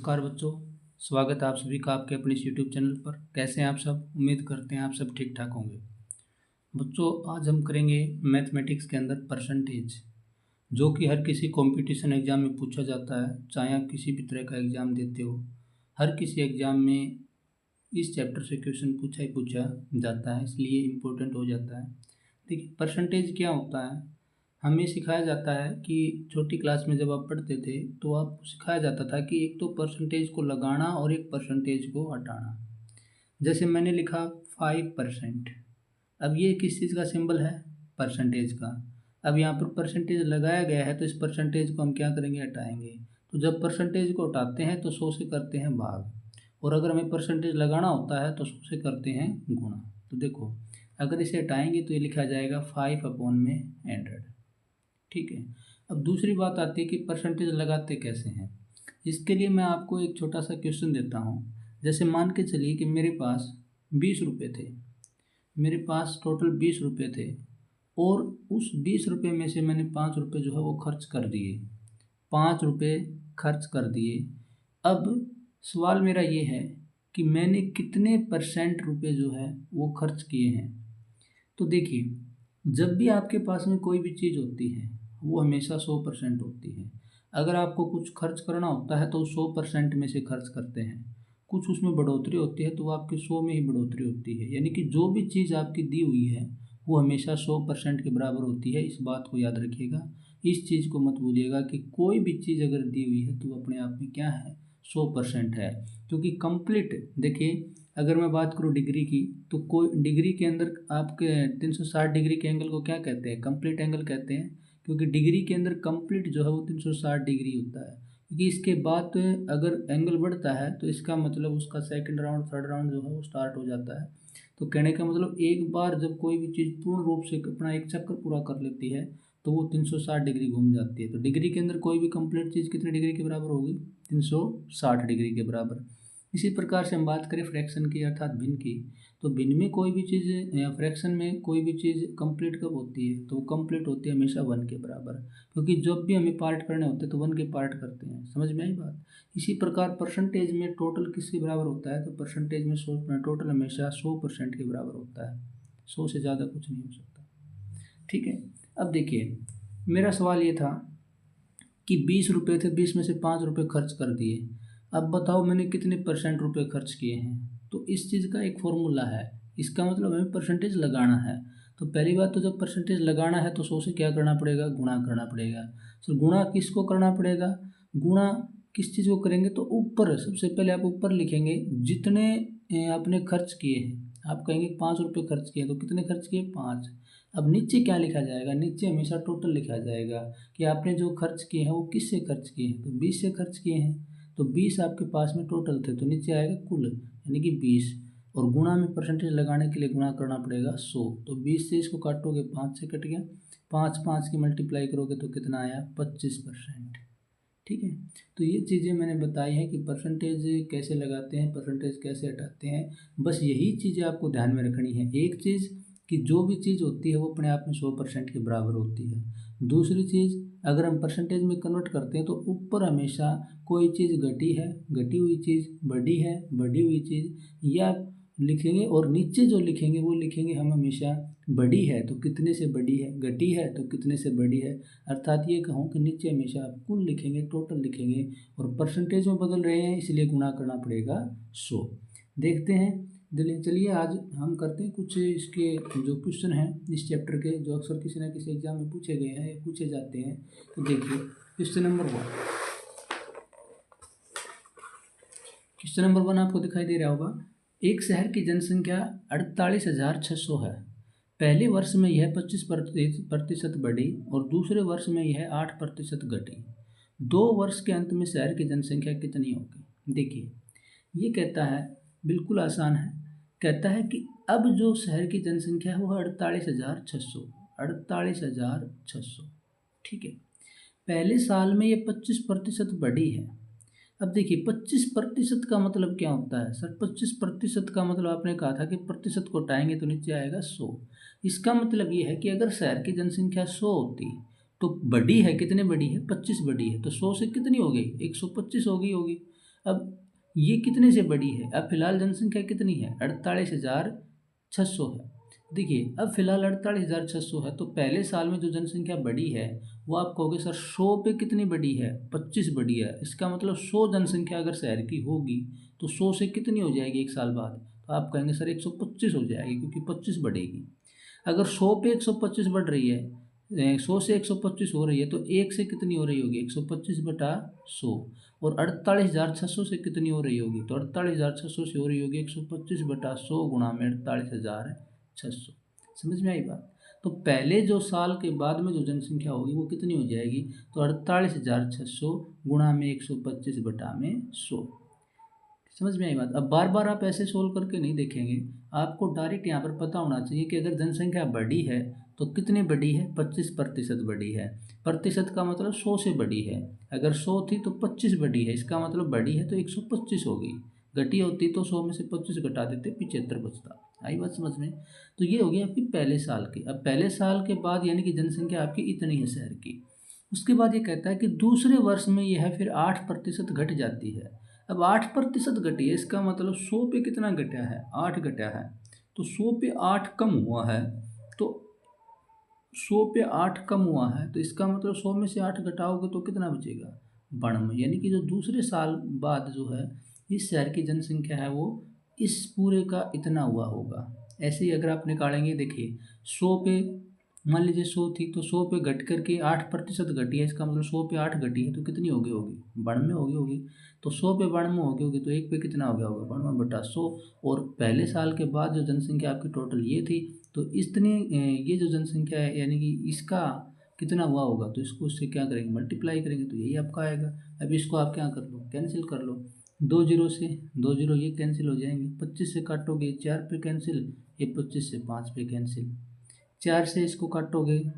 नमस्कार बच्चों, स्वागत है आप सभी का आपके अपने इस यूट्यूब चैनल पर। कैसे हैं आप सब? उम्मीद करते हैं आप सब ठीक ठाक होंगे। बच्चों, आज हम करेंगे मैथमेटिक्स के अंदर परसेंटेज, जो कि हर किसी कंपटीशन एग्ज़ाम में पूछा जाता है। चाहे आप किसी भी तरह का एग्ज़ाम देते हो, हर किसी एग्ज़ाम में इस चैप्टर से क्वेश्चन पूछा ही पूछा जाता है, इसलिए इम्पोर्टेंट हो जाता है। देखिए, परसेंटेज क्या होता है। हमें सिखाया जाता है कि छोटी क्लास में जब आप पढ़ते थे तो आपको सिखाया जाता था कि एक तो परसेंटेज को लगाना और एक परसेंटेज को हटाना। जैसे मैंने लिखा 5%। अब ये किस चीज़ का सिंबल है? परसेंटेज का। अब यहाँ पर परसेंटेज लगाया गया है तो इस परसेंटेज को हम क्या करेंगे? हटाएंगे। तो जब परसेंटेज को हटाते हैं तो 100 से करते हैं भाग, और अगर हमें परसेंटेज लगाना होता है तो 100 से करते हैं गुणा। तो देखो, अगर इसे हटाएंगे तो ये लिखा जाएगा 5/100। ठीक है। अब दूसरी बात आती है कि परसेंटेज लगाते कैसे हैं। इसके लिए मैं आपको एक छोटा सा क्वेश्चन देता हूँ। जैसे मान के चलिए कि मेरे पास 20 रुपये थे, मेरे पास टोटल 20 रुपये थे, और उस 20 रुपये में से मैंने 5 रुपये जो है वो खर्च कर दिए। 5 रुपये खर्च कर दिए। अब सवाल मेरा ये है कि मैंने कितने परसेंट रुपये जो है वो खर्च किए हैं। तो देखिए, जब भी आपके पास में कोई भी चीज़ होती है वो हमेशा 100% होती है। अगर आपको कुछ खर्च करना होता है तो 100% में से खर्च करते हैं। कुछ उसमें बढ़ोतरी होती है तो वो आपकी 100 में ही बढ़ोतरी होती है। यानी कि जो भी चीज़ आपकी दी हुई है वो हमेशा 100% के बराबर होती है। इस बात को याद रखिएगा, इस चीज़ को मत भूलिएगा कि कोई भी चीज़ अगर दी हुई है तो वो अपने आप में क्या है? 100% है। क्योंकि कंप्लीट, देखिए, अगर मैं बात करूँ डिग्री की, तो कोई डिग्री के अंदर आपके 360 डिग्री के एंगल को क्या कहते हैं? कंप्लीट एंगल कहते हैं। क्योंकि डिग्री के अंदर कंप्लीट जो है वो 360 डिग्री होता है। क्योंकि इसके बाद अगर एंगल बढ़ता है तो इसका मतलब उसका सेकंड राउंड थर्ड राउंड जो है वो स्टार्ट हो जाता है। तो कहने का मतलब एक बार जब कोई भी चीज़ पूर्ण रूप से अपना एक चक्कर पूरा कर लेती है तो वो 360 डिग्री घूम जाती है। तो डिग्री के अंदर कोई भी कंप्लीट चीज़ कितने डिग्री के बराबर होगी? 360 डिग्री के बराबर। इसी प्रकार से हम बात करें फ्रैक्शन की, अर्थात भिन्न की, तो भिन्न में कोई भी चीज़, फ्रैक्शन में कोई भी चीज़ कंप्लीट कब होती है? तो वो कंप्लीट होती है हमेशा 1 के बराबर। क्योंकि जब भी हमें पार्ट करने होते हैं तो 1 के पार्ट करते हैं। समझ में आई बात? इसी प्रकार परसेंटेज में टोटल किसके बराबर होता है? तो परसेंटेज में 100, टोटल हमेशा 100% के बराबर होता है। 100 से ज़्यादा कुछ नहीं हो सकता। ठीक है। अब देखिए, मेरा सवाल ये था कि 20 रुपये थे, 20 में से 5 रुपये खर्च कर दिए। अब बताओ मैंने कितने परसेंट रुपये खर्च किए हैं। तो इस चीज़ का एक फॉर्मूला है। इसका मतलब हमें परसेंटेज लगाना है। तो पहली बात तो जब परसेंटेज लगाना है तो 100 से क्या करना पड़ेगा? गुणा करना पड़ेगा। तो गुणा किसको करना पड़ेगा? गुणा किस चीज़ को करेंगे? तो ऊपर, सबसे पहले आप ऊपर लिखेंगे जितने आपने खर्च किए हैं। आप कहेंगे 5 रुपये खर्च किए, तो कितने खर्च किए? 5। अब नीचे क्या लिखा जाएगा? नीचे हमेशा टोटल लिखा जाएगा कि आपने जो खर्च किए हैं वो किससे खर्च किए हैं। तो 20 से खर्च किए हैं, तो 20 आपके पास में टोटल थे, तो नीचे आएगा कुल, यानी कि 20। और गुणा में परसेंटेज लगाने के लिए गुणा करना पड़ेगा 100। तो 20 से इसको काटोगे, 5 से कट गया। 5 5 की मल्टीप्लाई करोगे तो कितना आया? 25%। ठीक है। तो ये चीज़ें मैंने बताई हैं कि परसेंटेज कैसे लगाते हैं, परसेंटेज कैसे हटाते हैं। बस यही चीज़ें आपको ध्यान में रखनी है। एक चीज़ कि जो भी चीज़ होती है वो अपने आप में 100% के बराबर होती है। दूसरी चीज़, अगर हम परसेंटेज में कन्वर्ट करते हैं तो ऊपर हमेशा कोई चीज़ घटी है, घटी हुई चीज़, बढ़ी है, बढ़ी हुई चीज़, या लिखेंगे, और नीचे जो लिखेंगे वो लिखेंगे हम हमेशा बढ़ी है तो कितने से बढ़ी है, घटी है तो कितने से बढ़ी है। अर्थात ये कहूँ कि नीचे हमेशा आप कुल लिखेंगे, टोटल लिखेंगे, और परसेंटेज में बदल रहे हैं इसलिए गुणा करना पड़ेगा 100। देखते हैं। चलिए आज हम करते हैं कुछ इसके जो क्वेश्चन हैं इस चैप्टर के, जो अक्सर किसी न किसी एग्जाम में पूछे गए हैं या पूछे जाते हैं। तो देखिए, क्वेश्चन नंबर 1। क्वेश्चन नंबर 1 आपको दिखाई दे रहा होगा। एक शहर की जनसंख्या 48,600 है। पहले वर्ष में यह 25% बढ़ी और दूसरे वर्ष में यह 8% घटी। 2 वर्ष के अंत में शहर की जनसंख्या कितनी होगी? देखिए, ये कहता है, बिल्कुल आसान है। कहता है कि अब जो शहर की जनसंख्या है वो 48,600, 48,600। ठीक है। पहले साल में ये 25% बढ़ी है। अब देखिए, 25% का मतलब क्या होता है? सर, 25% का मतलब आपने कहा था कि प्रतिशत को हटाएंगे तो नीचे आएगा 100। इसका मतलब ये है कि अगर शहर की जनसंख्या 100 होती तो बढ़ी है, कितने बढ़ी है? 25 बढ़ी है, तो 100 से कितनी हो गई? 125 हो गई होगी। अब ये कितने से बड़ी है? अब फिलहाल जनसंख्या कितनी है? 48,600 है। देखिए अब फिलहाल 48,600 है, तो पहले साल में जो जनसंख्या बढ़ी है वो आप कहोगे सर 100 पे कितनी बढ़ी है? 25 बढ़ी है। इसका मतलब 100 जनसंख्या अगर शहर की होगी तो 100 से कितनी हो जाएगी एक साल बाद? तो आप कहेंगे सर 125 हो जाएगी, क्योंकि 25 बढ़ेगी। अगर 100 पे 125 बढ़ रही है, 100 से 125 हो रही है, तो एक से कितनी हो रही होगी? 125/100। और 48,600 से कितनी हो रही होगी? तो 48,600 से हो रही होगी 125/100 गुणा में 48,600। समझ में आई बात? तो पहले जो साल के बाद में जो जनसंख्या होगी वो कितनी हो जाएगी? तो 48,600 गुणा में 125/100। समझ में आई बात? अब बार बार आप ऐसे सोल्व करके नहीं देखेंगे, आपको डायरेक्ट यहाँ पर पता होना चाहिए कि अगर जनसंख्या बढ़ी है तो कितनी बढ़ी है? 25% बढ़ी है। प्रतिशत का मतलब 100 से बढ़ी है। अगर 100 थी तो 25 बढ़ी है, इसका मतलब बढ़ी है तो 125 हो गई। घटी होती तो 100 में से 25 घटा देते, 75 बचता। आई बात समझ में? तो ये हो गई आपकी पहले साल की। अब पहले साल के बाद यानी कि जनसंख्या आपकी इतनी है शहर की। उसके बाद ये कहता है कि दूसरे वर्ष में यह फिर 8% घट जाती है। अब 8% घटी है, इसका मतलब 100 पे कितना घटा है? 8 घटा है। तो 100 पे 8 कम हुआ है, तो 100 पे 8 कम हुआ है, तो इसका मतलब 100 में से 8 घटाओगे तो कितना बचेगा? 92। यानी कि जो दूसरे साल बाद जो है इस शहर की जनसंख्या है वो इस पूरे का इतना हुआ होगा। ऐसे ही अगर आप निकालेंगे, देखिए 100 पे मान लीजिए 100 थी, तो 100 पे घट करके 8% घटी है, इसका मतलब 100 पे 8 घटी है तो कितनी हो गई होगी? 92 हो गई होगी। तो 100 पे 92 हो गई होगी, तो एक पे कितना हो गया होगा? 92/100। और पहले साल के बाद जो जनसंख्या आपकी टोटल ये थी, तो इतनी ये जो जनसंख्या है यानी कि इसका कितना हुआ होगा, तो इसको उससे क्या करेंगे? मल्टीप्लाई करेंगे, तो यही आपका आएगा। अब इसको आप क्या कर लो? कैंसिल कर लो। 2 जीरो से 2 जीरो ये कैंसिल हो जाएंगे। 25 से काटोगे 4 पे कैंसिल, ये 25 से 5 पे कैंसिल। 4 से इसको काटोगे,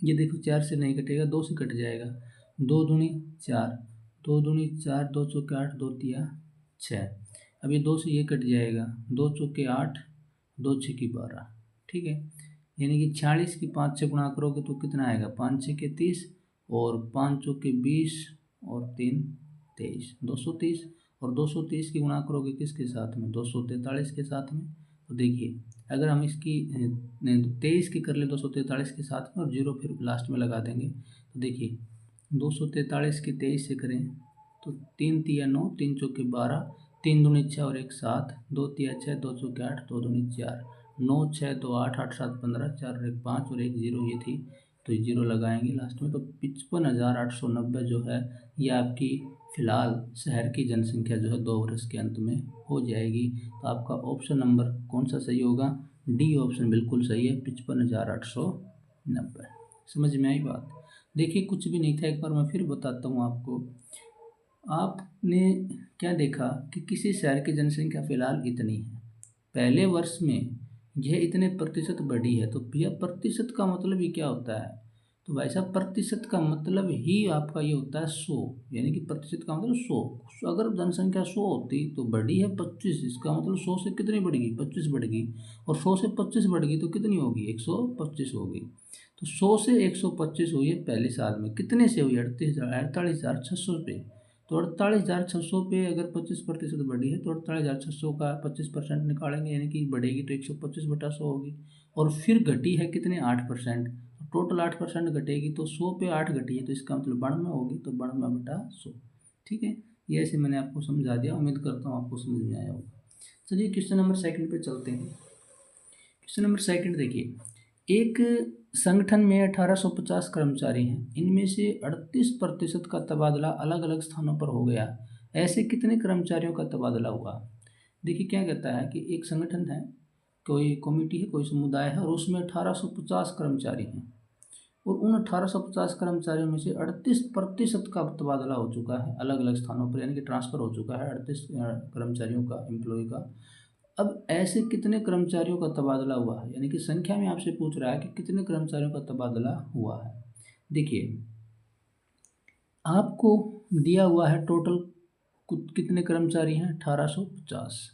ये देखो 4 से नहीं कटेगा, 2 से कट जाएगा। 2 दूनी 4, 2 दूनी 4, 2 चौके 8, 2 तिया 6। अब ये 2 से ये कट जाएगा, 2 चौके 8, 2 छक्के 12। ठीक है, यानी कि 46 की 5 से गुणा करोगे तो कितना आएगा? 5 छक्के 30 और 5 चौके 20 और 3 23, 230। और 230 की गुणा करोगे किसके साथ में? 243 के साथ में। तो देखिए अगर हम इसकी 23 की कर ले 243 के साथ में और जीरो फिर लास्ट में लगा देंगे, तो देखिए 243 की 23 से करें तो 3 तिया 9, 3 चौके 12, 3 दूनी 6 और 1 7, 2 तिया 6, 2 चौके 8, 2 दूनी 4, 9 6 2 8, 8 7 15, 4 और 1 5 और 1 जीरो ये थी, तो ये जीरो लगाएंगे लास्ट में। तो 55,890 जो है ये आपकी फ़िलहाल शहर की जनसंख्या जो है 2 वर्ष के अंत में हो जाएगी। तो आपका ऑप्शन नंबर कौन सा सही होगा? डी ऑप्शन बिल्कुल सही है, 55,890। समझ में आई बात? देखिए कुछ भी नहीं था, एक बार मैं फिर बताता हूँ आपको। आपने क्या देखा कि किसी शहर की जनसंख्या फ़िलहाल इतनी है, पहले वर्ष में यह इतने प्रतिशत बढ़ी है, तो भैया प्रतिशत का मतलब ये क्या होता है? तो भाई साहब प्रतिशत का मतलब ही आपका ये होता है 100, यानी कि प्रतिशत का मतलब 100। अगर जनसंख्या 100 होती तो बढ़ी है 25, इसका मतलब 100 से कितनी बढ़ गई? 25 बढ़ गई। और 100 से 25 बढ़ गई तो कितनी होगी? 125 हो गई। तो 100 से 125 हुई है पहले साल में। कितने से हुई? 48,600 पे। तो 48,600 पे अगर 25% बढ़ी है तो 48,600 का 25% निकालेंगे, यानी कि बढ़ेगी तो 125/100 होगी। और फिर घटी है कितने? 8%। टोटल 8% घटेगी, तो 100 पे 8 घटी है तो इसका मतलब 92 होगी, तो 92/100। ठीक है, ये ऐसे मैंने आपको समझा दिया, उम्मीद करता हूँ आपको समझ में आया होगा। चलिए क्वेश्चन नंबर सेकंड पे चलते हैं। क्वेश्चन नंबर सेकंड देखिए, एक संगठन में 1850 कर्मचारी हैं, इनमें से 38% का तबादला अलग अलग स्थानों पर हो गया। ऐसे कितने कर्मचारियों का तबादला हुआ? देखिए क्या कहता है कि एक संगठन है, कोई कमेटी है, कोई समुदाय है, और उसमें 1850 कर्मचारी हैं, और उन 1850 कर्मचारियों में से 38% का तबादला हो चुका है अलग अलग स्थानों पर, यानी कि ट्रांसफ़र हो चुका है 38 कर्मचारियों का, एम्प्लॉय का। अब ऐसे कितने कर्मचारियों का तबादला हुआ है, यानी कि संख्या में आपसे पूछ रहा है कि कितने कर्मचारियों का तबादला हुआ है। देखिए आपको दिया हुआ है टोटल कितने कर्मचारी हैं? 1850।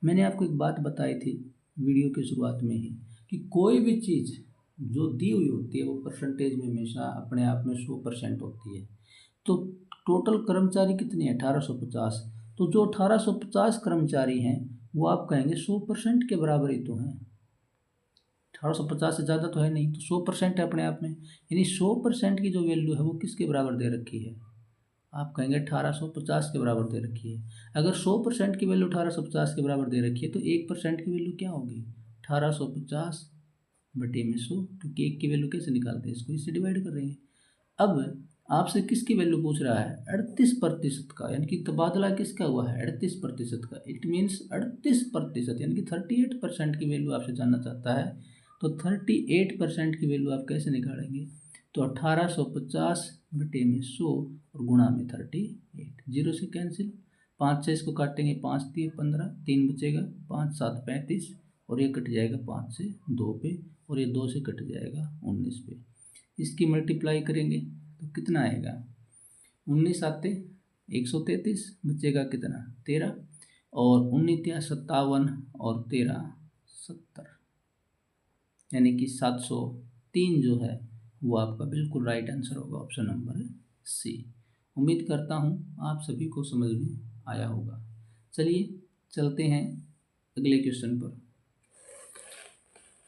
मैंने आपको एक बात बताई थी वीडियो के शुरुआत में ही कि कोई भी चीज़ जो दी हुई होती है वो परसेंटेज में हमेशा अपने आप में 100% होती है। तो टोटल कर्मचारी कितने हैं 1850। तो जो 1850 कर्मचारी हैं वो आप कहेंगे 100% के बराबर ही तो हैं। 1850 से ज़्यादा तो है नहीं, तो 100% है अपने आप में, यानी 100% की जो वैल्यू है वो किसके बराबर दे रखी है, आप कहेंगे 1850 के बराबर दे रखी है। अगर 100% की वैल्यू 1850 के बराबर दे रखी है तो 1% की वैल्यू क्या होगी 1850 बटे में 100, क्योंकि 1 की वैल्यू कैसे निकालते हैं, इसको इससे डिवाइड कर रहे हैं। अब आपसे किसकी वैल्यू पूछ रहा है 38% का, यानी कि तबादला किसका हुआ है 38% का। इट मीन्स 38% यानी कि 38% की वैल्यू आपसे जानना चाहता है। तो 38% की वैल्यू आप कैसे निकालेंगे, तो 1850 बटे में 100 और गुणा में 38, जीरो से कैंसिल, 5 से इसको काटेंगे, 5 दिए 15, 3 बचेगा, 5 7 35 और ये कट जाएगा 5 से 2 पे, और ये 2 से कट जाएगा 19 पे। इसकी मल्टीप्लाई करेंगे तो कितना आएगा 19 आते 133, बचेगा कितना 13, और 19 57 और 13 70, यानी कि 703 जो है वो आपका बिल्कुल राइट आंसर होगा, ऑप्शन नंबर सी। उम्मीद करता हूँ आप सभी को समझ में आया होगा। चलिए चलते हैं अगले क्वेश्चन पर।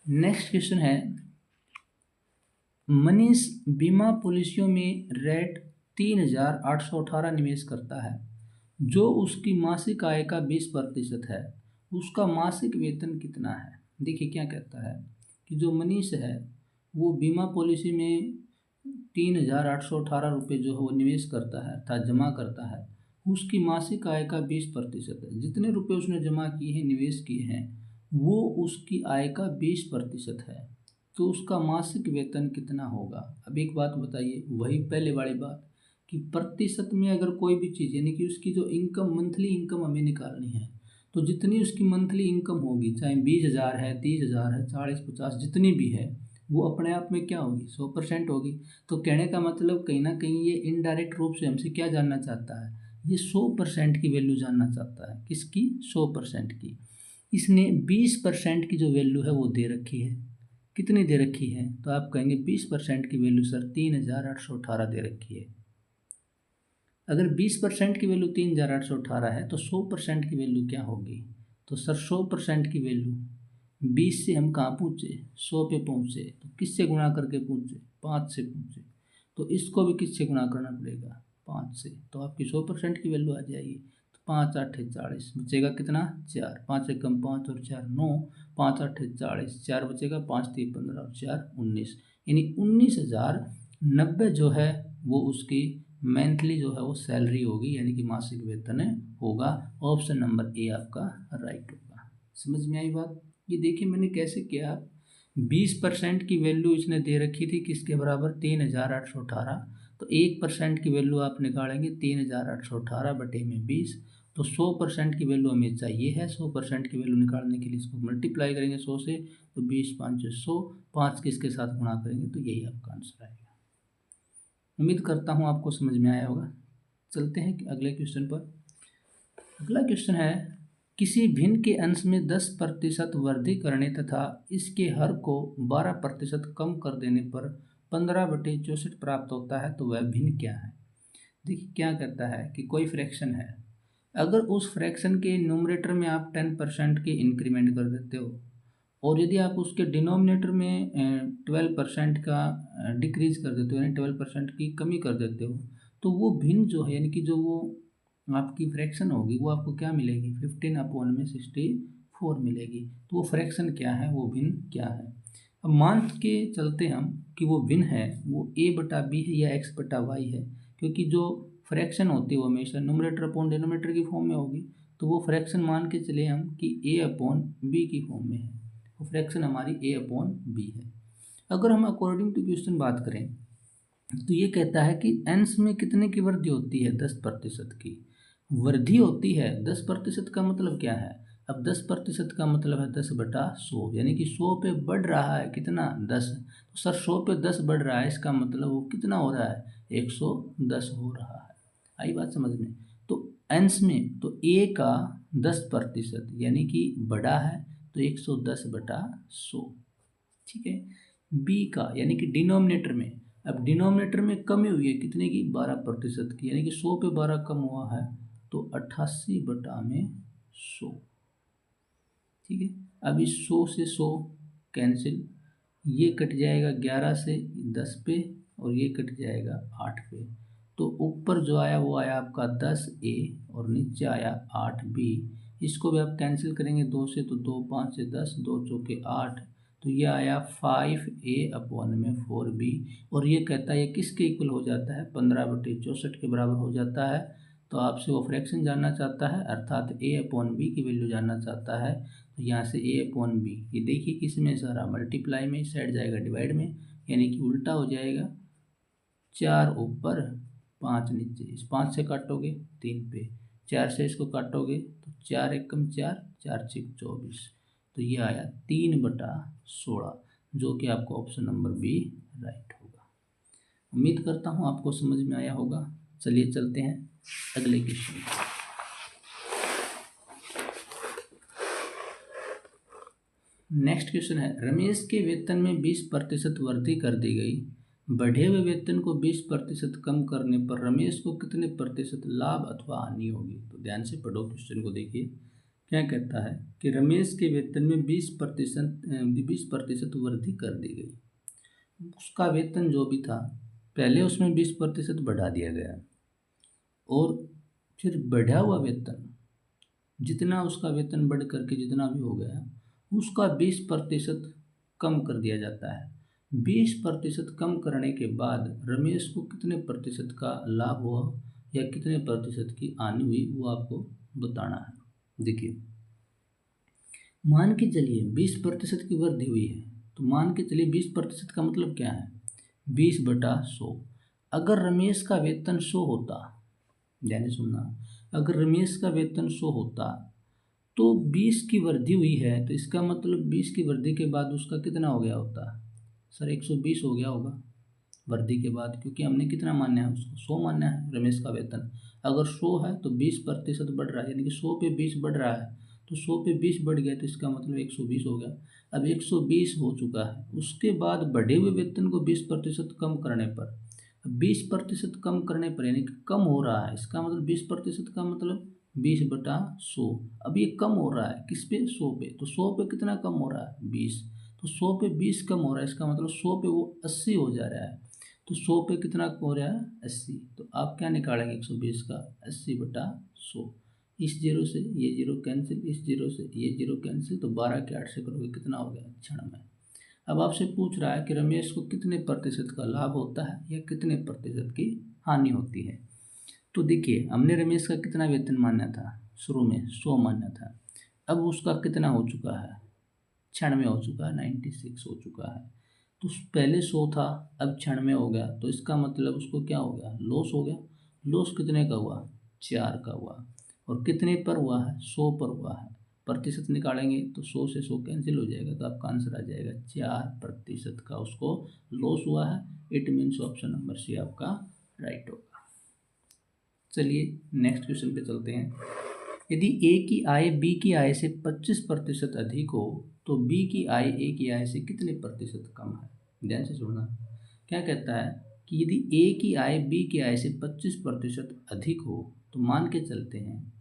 नेक्स्ट क्वेश्चन है, मनीष बीमा पॉलिसियों में रेट 3818 निवेश करता है, जो उसकी मासिक आय का 20% है, उसका मासिक वेतन कितना है। देखिए क्या कहता है कि जो मनीष है वो बीमा पॉलिसी में 3818 रुपये जो है वो निवेश करता है अर्थात जमा करता है, उसकी मासिक आय का 20% है। जितने रुपये उसने जमा किए हैं निवेश किए हैं वो उसकी आय का 20% है, तो उसका मासिक वेतन कितना होगा। अब एक बात बताइए, वही पहले वाली बात कि प्रतिशत में अगर कोई भी चीज़ यानी कि उसकी जो इनकम मंथली इनकम हमें निकालनी है, तो जितनी उसकी मंथली इनकम होगी, चाहे 20,000 है 30,000 है 40 50 जितनी भी है, वो अपने आप में क्या होगी 100% होगी। तो कहने का मतलब कहीं ना कहीं ये इनडायरेक्ट रूप से हमसे क्या जानना चाहता है, ये 100% की वैल्यू जानना चाहता है। किसकी 100% की। इसने 20% की जो वैल्यू है वो दे रखी है, कितनी दे रखी है, तो आप कहेंगे 20% की वैल्यू सर 3818 दे रखी है। अगर 20% की वैल्यू 3818 है तो 100% की वैल्यू क्या होगी, तो सर 100% की वैल्यू 20 से हम कहाँ पहुँचे 100 पे पहुँचे, तो किससे गुणा करके पहुँचे 5 से पहुँचे, तो इसको भी किससे गुणा करना पड़ेगा 5 से, तो आपकी 100% की वैल्यू आ जाएगी। तो 5 8 40, बचेगा कितना 4, 5 एकम 5 और 4 9, 5 8 40, 4 बचेगा, 5 3 15 और 4 19, यानी 19,090 जो है वो उसकी मंथली जो है वो सैलरी होगी, यानी कि मासिक वेतन होगा। ऑप्शन नंबर ए आपका राइट होगा। समझ में आई बात। ये देखिए मैंने कैसे किया, 20% की वैल्यू इसने दे रखी थी किसके बराबर 3818, तो 1% की वैल्यू आप निकालेंगे 3818 बटे में 20, तो 100% की वैल्यू हमें चाहिए है। 100% की वैल्यू निकालने के लिए इसको मल्टीप्लाई करेंगे 100 से, तो 20 5 100, 5 किसके साथ गुणा करेंगे, तो यही आपका आंसर आएगा। उम्मीद करता हूँ आपको समझ में आया होगा। चलते हैं अगले क्वेश्चन पर। अगला क्वेश्चन है, किसी भिन्न के अंश में 10% वृद्धि करने तथा इसके हर को 12% कम कर देने पर 15/64 प्राप्त होता है, तो वह भिन्न क्या है। देखिए क्या कहता है कि कोई फ्रैक्शन है, अगर उस फ्रैक्शन के न्यूमरेटर में आप 10% के इंक्रीमेंट कर देते हो और यदि आप उसके डिनोमिनेटर में 12% का डिक्रीज कर देते हो, यानी 12% की कमी कर देते हो, तो वो भिन्न जो है यानी कि जो वो आपकी फ्रैक्शन होगी वो आपको क्या मिलेगी 15/64 मिलेगी। तो वो फ्रैक्शन क्या है, वो भिन्न क्या है। अब मान के चलते हम कि वो भिन्न है, वो a/b है या x/y है, क्योंकि जो फ्रैक्शन होती है वो हमेशा न्यूमरेटर अपॉन डिनोमिनेटर की फॉर्म में होगी, तो वो फ्रैक्शन मान के चले हम कि a/b की फॉर्म में है, वो फ्रैक्शन हमारी a/b है। अगर हम अकॉर्डिंग टू क्वेश्चन बात करें तो ये कहता है कि अंश में कितने की वृद्धि होती है 10% की वृद्धि होती है। 10% का मतलब क्या है, अब 10% का मतलब है 10/100, यानी कि 100 पे बढ़ रहा है कितना 10, तो सर 100 पे 10 बढ़ रहा है, इसका मतलब वो कितना हो रहा है 110 हो रहा है। आई बात समझ में। तो अंश में तो a का 10% यानी कि बड़ा है तो 110/100, ठीक है। b का यानी कि डिनोमिनेटर में अब डिनोमिनेटर में कमी हुई है कितने की, 12% की, यानी कि 100 पे 12 कम हुआ है तो 88/100। ठीक है, अब इस 100 से 100 कैंसिल, ये कट जाएगा 11 से 10 पे और ये कट जाएगा 8 पे। तो ऊपर जो आया वो आया आपका 10A और नीचे आया 8B। इसको भी आप कैंसिल करेंगे 2 से तो 2 5 से 10, 2 चौके 8, तो ये आया 5A/4B। और ये कहता है ये किसके इक्वल हो जाता है, 15/64 के बराबर हो जाता है। तो आपसे वो फ्रैक्शन जानना चाहता है, अर्थात A/B की वैल्यू जानना चाहता है। तो यहाँ से A/B, ये देखिए किस में सारा मल्टीप्लाई में, इस साइड जाएगा डिवाइड में, यानी कि उल्टा हो जाएगा, 4 ऊपर 5 नीचे। इस 5 से काटोगे 3 पे, 4 से इसको काटोगे तो 4 एकम 4, 4 6 24। तो ये आया 3/16, जो कि आपको ऑप्शन नंबर बी राइट होगा। उम्मीद करता हूँ आपको समझ में आया होगा। चलिए चलते हैं अगले क्वेश्चन। नेक्स्ट क्वेश्चन है, रमेश के वेतन में 20% वृद्धि कर दी गई, बढ़े हुए वेतन को 20% कम करने पर रमेश को कितने प्रतिशत लाभ अथवा हानि होगी। तो ध्यान से पढ़ो क्वेश्चन को, देखिए क्या कहता है कि रमेश के वेतन में 20% वृद्धि कर दी गई। उसका वेतन जो भी था पहले उसमें 20% बढ़ा दिया गया, और फिर बढ़ा हुआ वेतन जितना उसका वेतन बढ़ करके जितना भी हो गया उसका 20% कम कर दिया जाता है। 20% कम करने के बाद रमेश को कितने प्रतिशत का लाभ हुआ या कितने प्रतिशत की हानि हुई वो आपको बताना है। देखिए मान के चलिए 20% की वृद्धि हुई है, तो मान के चलिए 20% का मतलब क्या है, 20/100। अगर रमेश का वेतन 100 होता, ध्यान से सुनना, अगर रमेश का वेतन 100 होता तो 20 की वृद्धि हुई है, तो इसका मतलब 20 की वृद्धि के बाद उसका कितना हो गया होता सर, 120 हो गया होगा वृद्धि के बाद, क्योंकि हमने कितना माना है उसको, 100 माना है रमेश का वेतन। अगर 100 है तो 20% बढ़ रहा है, यानी कि 100 पे 20 बढ़ रहा है, तो 100 पे 20 बढ़ गया तो इसका मतलब 120 हो गया। अब 120 हो चुका है, उसके बाद बढ़े हुए वेतन को 20% कम करने पर, 20% कम करने पर यानी कि कम हो रहा है, इसका मतलब 20% का मतलब 20/100। अब ये कम हो रहा है किस पे, 100 पे, तो 100 पे कितना कम हो रहा है, 20, तो 100 पे 20 कम हो रहा है, इसका मतलब 100 पे वो 80 हो जा रहा है। तो 100 पे कितना हो रहा है, 80। तो आप क्या निकालेंगे 120 का, 80/100। इस जीरो से ये जीरो कैंसिल, इस जीरो से ये जीरो कैंसिल, तो 12 के 8 से करोगे कितना हो गया, 96। अब आपसे पूछ रहा है कि रमेश को कितने प्रतिशत का लाभ होता है या कितने प्रतिशत की हानि होती है। तो देखिए हमने रमेश का कितना वेतन माना था, शुरू में 100 माना था, अब उसका कितना हो चुका है, 96 हो चुका है, 96 हो चुका है। तो पहले 100 था, अब 96 हो गया, तो इसका मतलब उसको क्या हो गया, लॉस हो गया। लॉस कितने का हुआ, 4 का हुआ, और कितने पर हुआ है, 100 पर हुआ है। प्रतिशत निकालेंगे तो 100 से 100 कैंसिल हो जाएगा, तो आपका आंसर आ जाएगा 4% का उसको लॉस हुआ है। It means option number C आपका राइट होगा। चलिए नेक्स्ट क्वेश्चन पे चलते हैं। यदि ए की आय बी की आय से 25% अधिक हो तो बी की आय ए की आय से कितने प्रतिशत कम है। ध्यान से सुनना, क्या कहता है कि यदि ए की आय बी की आय से 25% अधिक हो तो मान के चलते हैं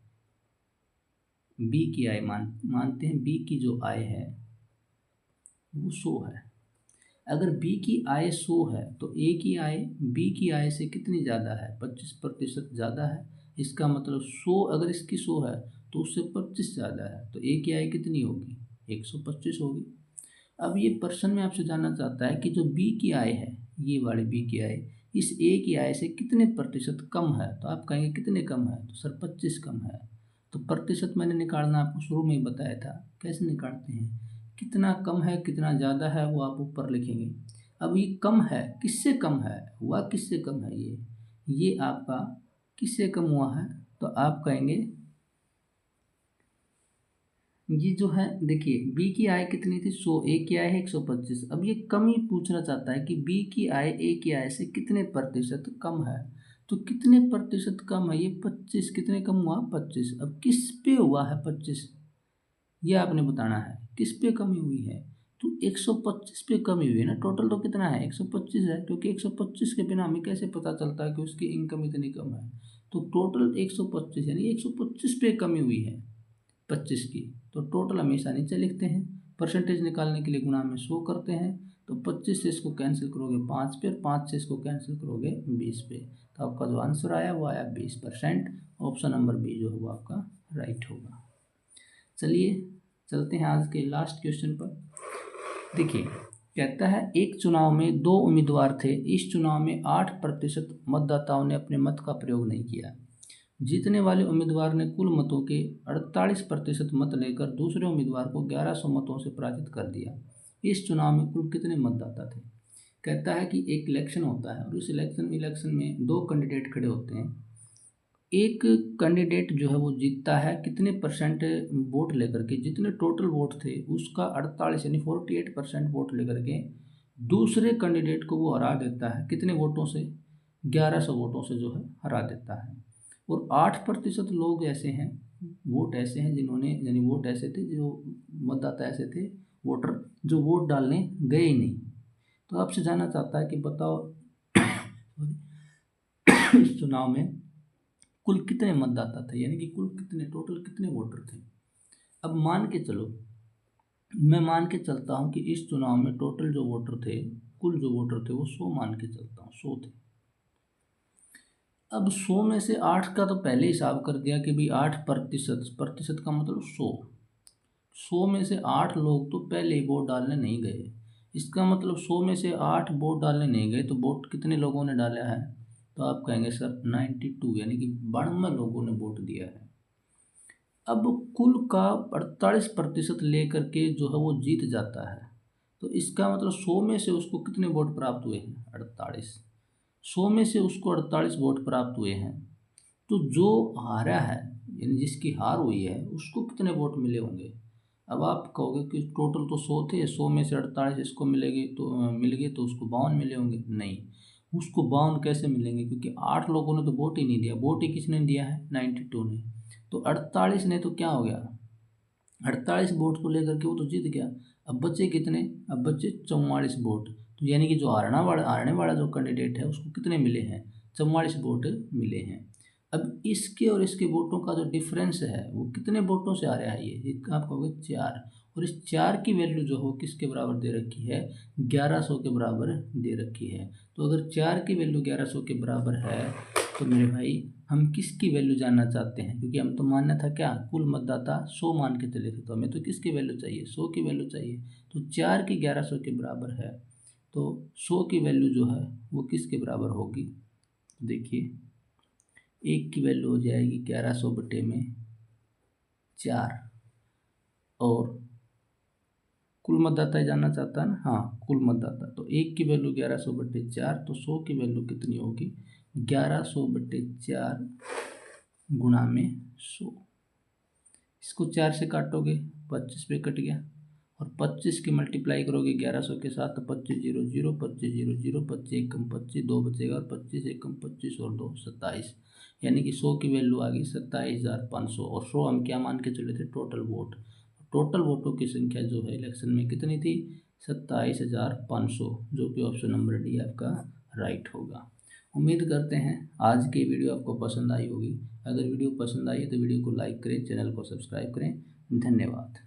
बी की आय मानते हैं बी की जो आय है वो 100 है। अगर बी की आय 100 है तो ए की आय बी की आय से कितनी ज़्यादा है, 25% ज़्यादा है। इसका मतलब 100 अगर इसकी 100 है तो उससे 25 ज़्यादा है, तो ए की आय कितनी होगी, 125 होगी। अब ये प्रश्न में आपसे जानना चाहता है कि जो बी की आय है, ये वाली बी की आय इस ए की आय से कितने प्रतिशत कम है। तो आप कहेंगे कितने कम है, तो सर 25 कम है। तो प्रतिशत मैंने निकालना आपको शुरू में ही बताया था, कैसे निकालते हैं, कितना कम है कितना ज़्यादा है वो आप ऊपर लिखेंगे। अब ये कम है, किससे कम है, हुआ किससे कम है, ये आपका किससे कम हुआ है, तो आप कहेंगे ये जो है, देखिए बी की आय कितनी थी 100, ए की आय है 125। अब ये कम ही पूछना चाहता है कि बी की आय ए की आय से कितने प्रतिशत कम है। तो कितने प्रतिशत कम है, ये 25, कितने कम हुआ 25। अब किस पे हुआ है 25, ये आपने बताना है, किस पे कमी हुई है। तो 125 पे कमी हुई है ना। टोटल तो कितना है 125 है, क्योंकि 125 के बिना हमें कैसे पता चलता है कि उसकी इनकम इतनी कम है। तो टोटल 125 यानी 125 पे कमी हुई है 25 की। तो टोटल हमेशा नीचे लिखते हैं, परसेंटेज निकालने के लिए गुणा में 100 करते हैं। तो 25 से इसको कैंसिल करोगे 5 पे, और 5 से इसको कैंसिल करोगे 20 पे। तो आपका जो आंसर आया वो आया 20%। ऑप्शन नंबर बी जो है वो आपका राइट होगा। चलिए चलते हैं आज के लास्ट क्वेश्चन पर। देखिए कहता है एक चुनाव में 2 उम्मीदवार थे। इस चुनाव में 8% मतदाताओं ने अपने मत का प्रयोग नहीं किया। जीतने वाले उम्मीदवार ने कुल मतों के 48% मत लेकर दूसरे उम्मीदवार को 1100 मतों से पराजित कर दिया। इस चुनाव में कुल कितने मतदाता थे। कहता है कि एक इलेक्शन होता है और उस इलेक्शन में 2 कैंडिडेट खड़े होते हैं। एक कैंडिडेट जो है वो जीतता है कितने परसेंट वोट लेकर के, जितने टोटल वोट थे उसका 48 यानी 48% वोट लेकर के दूसरे कैंडिडेट को वो हरा देता है। कितने वोटों से, 1100 वोटों से जो है हरा देता है। और 8% लोग ऐसे हैं, वोट ऐसे हैं जिन्होंने, यानी वोट ऐसे थे जो मतदाता ऐसे थे, वोटर जो वोट डालने गए ही नहीं। तो आपसे जानना चाहता है कि बताओ इस चुनाव में कुल कितने मतदाता थे, यानी कि कुल कितने, टोटल कितने वोटर थे। अब मान के चलो, मैं मान के चलता हूँ कि इस चुनाव में टोटल जो वोटर थे, कुल जो वोटर थे वो 100 मान के चलता हूँ, 100 थे। अब 100 में से 8 का तो पहले हिसाब कर दिया कि भाई 8%, प्रतिशत का मतलब 100 में से 8 लोग तो पहले ही वोट डालने नहीं गए। इसका मतलब 100 में से 8 वोट डालने नहीं गए, तो वोट कितने लोगों ने डाला है, तो आप कहेंगे सर 92, यानी कि 92 लोगों ने वोट दिया है। अब कुल का 48% लेकर के जो है वो जीत जाता है। तो इसका मतलब 100 में से उसको कितने वोट प्राप्त हुए हैं, 48। 100 में से उसको 48 वोट प्राप्त हुए हैं। तो जो हारा है, यानी जिसकी हार हुई है, उसको कितने वोट मिले होंगे। अब आप कहोगे कि टोटल तो 100 थे, 100 में से 48 इसको मिलेंगे तो मिल गए तो उसको 52 मिले होंगे। नहीं, उसको 52 कैसे मिलेंगे, क्योंकि 8 लोगों ने तो वोट ही नहीं दिया। वोट ही किसने दिया है, 92 ने। तो 48 ने तो क्या हो गया, 48 वोट को लेकर के वो तो जीत गया। अब बचे कितने, अब बचे 44 वोट। तो यानी कि जो हारने वाला जो कैंडिडेट है उसको कितने मिले हैं, 44 वोट मिले हैं। अब इसके और इसके वोटों का जो डिफरेंस है वो कितने वोटों से आ रहा है, ये आप कहोगे 4। और इस 4 की वैल्यू जो हो किसके बराबर दे रखी है, 1100 के बराबर दे रखी है। तो अगर 4 की वैल्यू 1100 के बराबर है तो मेरे भाई हम किसकी वैल्यू जानना चाहते हैं, क्योंकि हम तो मानना था क्या, कुल मतदाता 100 मान के चले थे, तो हमें तो किसकी वैल्यू चाहिए, 100 की वैल्यू चाहिए। तो 4 की 1100 के बराबर है, तो 100 की वैल्यू जो है वो किसके बराबर होगी। देखिए 1 की वैल्यू हो जाएगी 1100 बटे में 4, और कुल मतदाता जानना चाहता है ना, हाँ कुल मतदाता। तो 1 की वैल्यू 1100 बटे 4, तो 100 की वैल्यू कितनी होगी, 1100 बटे 4 गुणा में 100। इसको 4 से काटोगे 25 पे कट गया, और 25 की मल्टीप्लाई करोगे 1100 के साथ, तो 25 0 0, 25 0 0, 25 1 कम 25, 2 बचेगा, और 25 1 कम 25 और 2 27, यानी कि 100 की वैल्यू आ गई 27,500। और 100 हम क्या मान के चले थे, टोटल वोट। टोटल वोटों की संख्या जो है इलेक्शन में कितनी थी, 27,500, जो कि ऑप्शन नंबर डी आपका राइट होगा। उम्मीद करते हैं आज की वीडियो आपको पसंद आई होगी। अगर वीडियो पसंद आई है तो वीडियो को लाइक करें, चैनल को सब्सक्राइब करें। धन्यवाद।